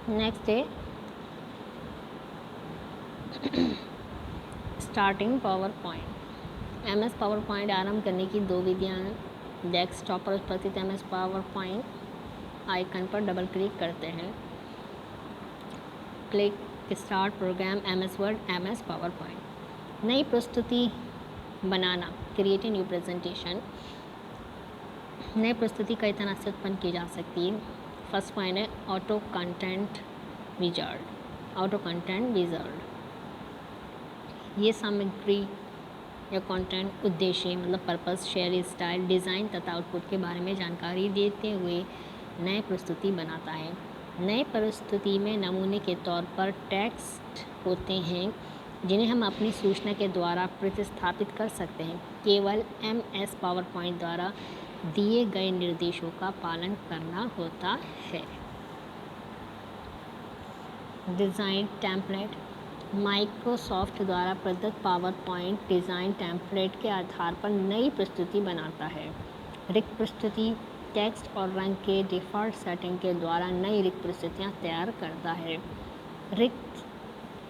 Next है starting power point. MS power point आरंभ करने की दो विधियाँ हैं। डेस्कटॉप पर उपस्थित MS पावर पॉइंट आइकन पर डबल क्लिक करते हैं। Click start programme MS word MS power point. नई प्रस्तुति बनाना, क्रिएट ए न्यू प्रेजेंटेशन। नई प्रस्तुति कई तरह से उत्पन्न की जा सकती है। फर्स्ट पॉइंट है auto content wizard. Auto content wizard ये सामग्री या कंटेंट उद्देश्य मतलब पर्पस, शेयर स्टाइल, डिज़ाइन तथा आउटपुट के बारे में जानकारी देते हुए नए प्रस्तुति बनाता है। नए प्रस्तुति में नमूने के तौर पर टेक्स्ट होते हैं जिन्हें हम अपनी सूचना के द्वारा प्रतिस्थापित कर सकते हैं। केवल MS पावर पॉइंट द्वारा दिए गए निर्देशों का पालन करना होता है। डिज़ाइन टेम्पलेट माइक्रोसॉफ्ट द्वारा प्रदत्त पावर पॉइंट डिज़ाइन टेम्पलेट के आधार पर नई प्रस्तुति बनाता है। रिक्त प्रस्तुति टेक्स्ट और रंग के डिफ़ॉल्ट सेटिंग के द्वारा नई रिक्त प्रस्तुतियाँ तैयार करता है। रिक्त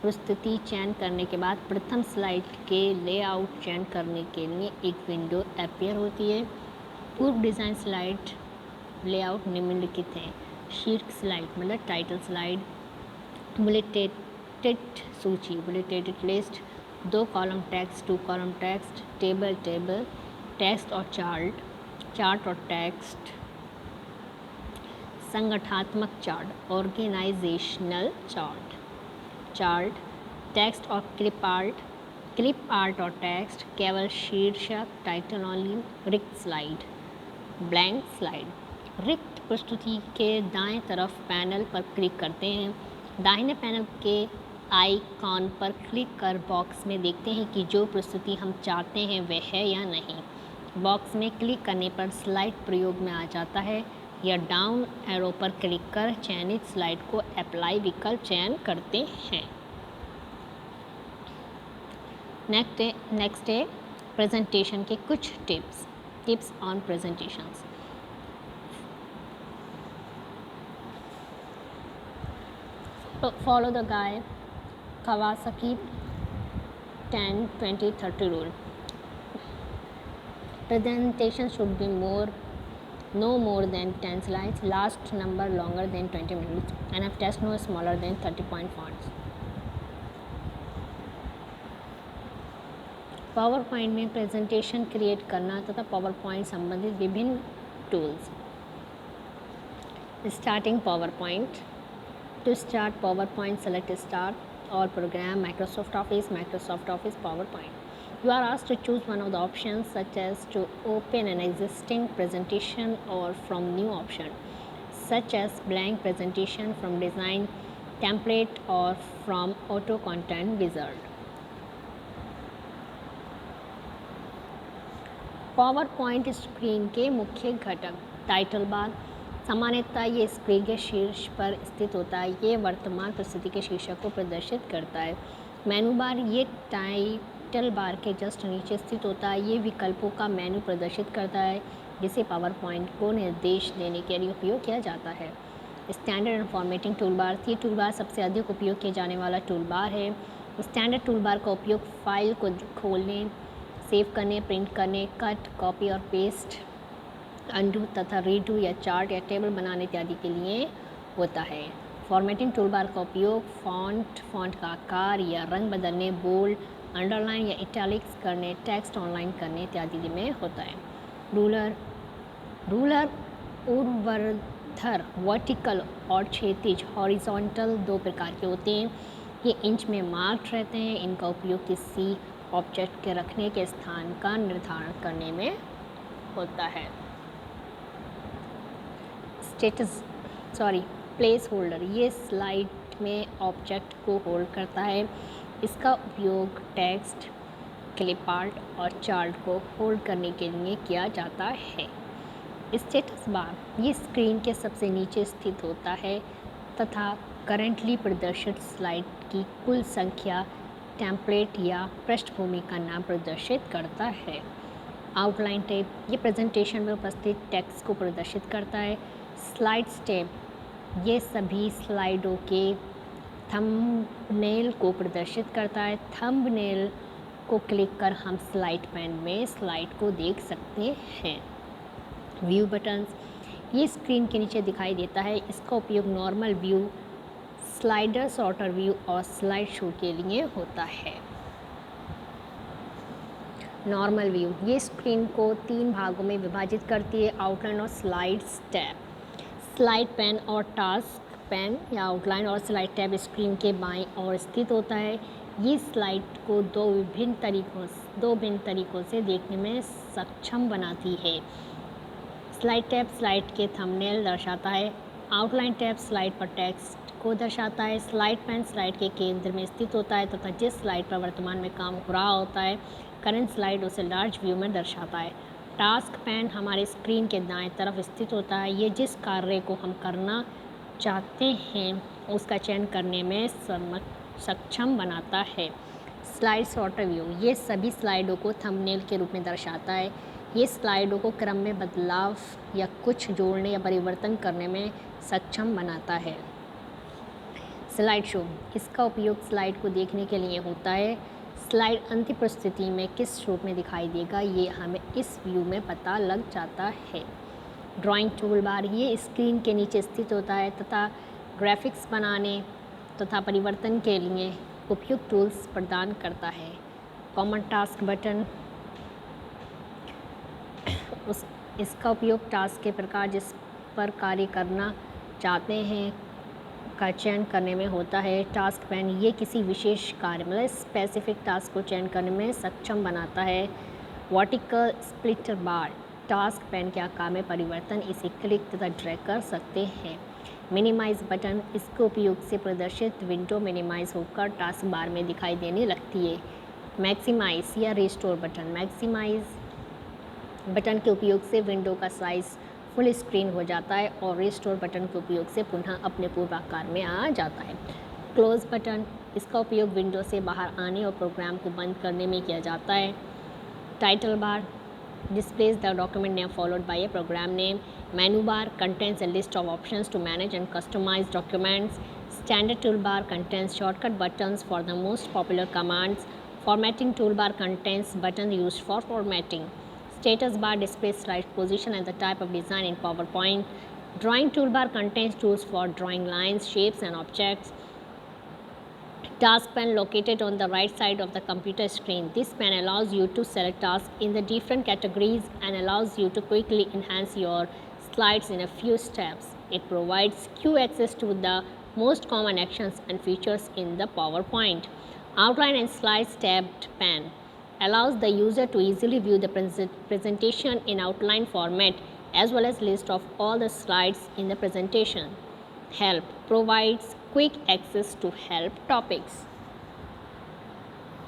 प्रस्तुति चयन करने के बाद प्रथम स्लाइड के लेआउट चयन करने के लिए एक विंडो अपीयर होती है। पूर्व डिज़ाइन स्लाइड लेआउट निम्नलिखित है। शीर्षक स्लाइड मतलब टाइटल स्लाइड, बुलेटेड सूची bulleted list, 2 column text, 2 column text, table text और चार्ट और टेक्स्ट, संगठनात्मक चार्ट ऑर्गेनाइजेशनल चार्ट, टेक्स्ट और क्लिप आर्ट और टेक्स्ट, केवल शीर्षक टाइटल ओनली, रिक्त स्लाइड ब्लैंक स्लाइड। रिक्त प्रस्तुति के दाएं तरफ पैनल पर क्लिक करते हैं। दाहिने पैनल के आइकॉन पर क्लिक कर बॉक्स में देखते हैं कि जो प्रस्तुति हम चाहते हैं वह है या नहीं। बॉक्स में क्लिक करने पर स्लाइड प्रयोग में आ जाता है या डाउन एरो पर क्लिक कर चयनित स्लाइड को अप्लाई विकल्प चयन करते हैं। नेक्स्ट है प्रेजेंटेशन के कुछ tips on presentations. Follow the guy Kawasaki 10-20-30 rule. Presentation should be no more than 10 slides, last number longer than 20 minutes, and have text no smaller than 30-point fonts. Power point में presentation create करना तथा power point संबंधित विभिन्न tools. Starting power point. To start PowerPoint, select Start or Program, Microsoft Office PowerPoint. You are asked to choose one of the options such as to open an existing presentation or from new option such as blank presentation, from design template or from auto content wizard. PowerPoint screen के मुख्य घटक। Title bar सामान्यतः ये screen के शीर्ष पर स्थित होता है। ये वर्तमान प्रस्तुति के शीर्षक को प्रदर्शित करता है। मेनू बार ये टाइटल बार के जस्ट नीचे स्थित होता है। ये विकल्पों का मेनू प्रदर्शित करता है जिसे पावर पॉइंट को निर्देश देने के लिए उपयोग किया जाता है। Standard and formatting toolbar. ये टूलबार सबसे अधिक उपयोग किया जाने वाला टूलबार है। स्टैंडर्ड टूलबार का उपयोग फाइल को खोलने, सेव करने, प्रिंट करने, कट, कॉपी और पेस्ट, अंडू तथा रीडू या चार्ट या टेबल बनाने इत्यादि के लिए होता है। फॉर्मेटिंग टूलबार का उपयोग फॉन्ट का आकार या रंग बदलने, बोल्ड, अंडरलाइन या इटैलिक्स करने, टेक्स्ट ऑनलाइन करने इत्यादि में होता है। रूलर ऊर्ध्वाधर वर्टिकल और क्षैतिज हॉरिजॉन्टल 2 प्रकार के होते हैं। ये इंच में मार्क्ड रहते हैं। इनका उपयोग किसी ऑब्जेक्ट के रखने के स्थान का निर्धारण करने में होता है। Place holder. ये स्लाइड में ऑब्जेक्ट को होल्ड करता है। इसका उपयोग टेक्स्ट, क्लिप आर्ट और चार्ट को होल्ड करने के लिए किया जाता है। स्टेटस बार ये स्क्रीन के सबसे नीचे स्थित होता है तथा करंटली प्रदर्शित स्लाइड की कुल संख्या, टेम्पलेट या पृष्ठभूमि का नाम प्रदर्शित करता है। आउटलाइन टैब ये प्रेजेंटेशन में उपस्थित टेक्स्ट को प्रदर्शित करता है। स्लाइड्स टैब ये सभी स्लाइडों के थंबनेल को प्रदर्शित करता है। थंबनेल को क्लिक कर हम स्लाइड पैन में स्लाइड को देख सकते हैं। व्यू बटन्स, ये स्क्रीन के नीचे दिखाई देता है। इसका उपयोग normal view, slider, shorter view और स्लाइड शो के लिए होता है। नॉर्मल व्यू, ये स्क्रीन को 3 भागों में विभाजित करती है, आउटलाइन और स्लाइड्स टैब। स्लाइड पैन और टास्क पैन या आउटलाइन और स्लाइड टैब स्क्रीन के बाईं ओर स्थित होता है। ये स्लाइड को दो भिन्न तरीकों से देखने में सक्षम बनाती है। स्लाइड टैब स्लाइड के थंबनेल दर्शाता है। आउटलाइन टैब स्लाइड पर टेक्स्ट को दर्शाता है। स्लाइड पैन स्लाइड के केंद्र में स्थित होता है तथा जिस स्लाइड पर वर्तमान में काम हो रहा होता है, करंट स्लाइड, उसे लार्ज व्यू में दर्शाता है। टास्क पैन हमारे स्क्रीन के दाएं तरफ स्थित होता है। ये जिस कार्य को हम करना चाहते हैं उसका चयन करने में सक्षम बनाता है। स्लाइड शॉर्टर व्यू, ये सभी स्लाइडों को थंबनेल के रूप में दर्शाता है। ये स्लाइडों को क्रम में बदलाव या कुछ जोड़ने या परिवर्तन करने में सक्षम बनाता है। स्लाइड शो, इसका उपयोग स्लाइड को देखने के लिए होता है। स्लाइड अंतिम प्रस्तुति में किस रूप में दिखाई देगा ये हमें इस व्यू में पता लग जाता है। ड्राइंग टूल बार, ये स्क्रीन के नीचे स्थित होता है तथा ग्राफिक्स बनाने तथा परिवर्तन के लिए उपयुक्त टूल्स प्रदान करता है। कॉमन टास्क बटन, इसका उपयोग टास्क के प्रकार जिस पर कार्य करना चाहते हैं का चयन करने में होता है। टास्क पैन, ये किसी विशेष कार्य मतलब स्पेसिफिक टास्क को चयन करने में सक्षम बनाता है। वर्टिकल स्प्लिटर बार, टास्क पैन के आकार में परिवर्तन, इसे क्लिक तथा ड्रैग कर सकते हैं। मिनिमाइज बटन, इसके उपयोग से प्रदर्शित विंडो मिनिमाइज होकर टास्क बार में दिखाई देने लगती है। मैक्सिमाइज या रिस्टोर बटन, मैक्सिमाइज बटन के उपयोग से विंडो का साइज़ फुल स्क्रीन हो जाता है और रिस्टोर बटन के उपयोग से पुनः अपने पूर्व आकार में आ जाता है। क्लोज बटन, इसका उपयोग विंडो से बाहर आने और प्रोग्राम को बंद करने में किया जाता है। Title bar displays the document name followed by a program name. Menu bar contains a list of options to manage and customize documents. Standard toolbar contains shortcut buttons for the most popular commands. Formatting toolbar contains buttons used for formatting. Status bar displays slide position and the type of design in PowerPoint. Drawing toolbar contains tools for drawing lines, shapes and objects. Task pan located on the right side of the computer screen. This pan allows you to select tasks in the different categories and allows you to quickly enhance your slides in a few steps. It provides quick access to the most common actions and features in the PowerPoint. Outline and slides tabbed pan allows the user to easily view the presentation in outline format as well as list of all the slides in the presentation. Help provides quick access to help topics.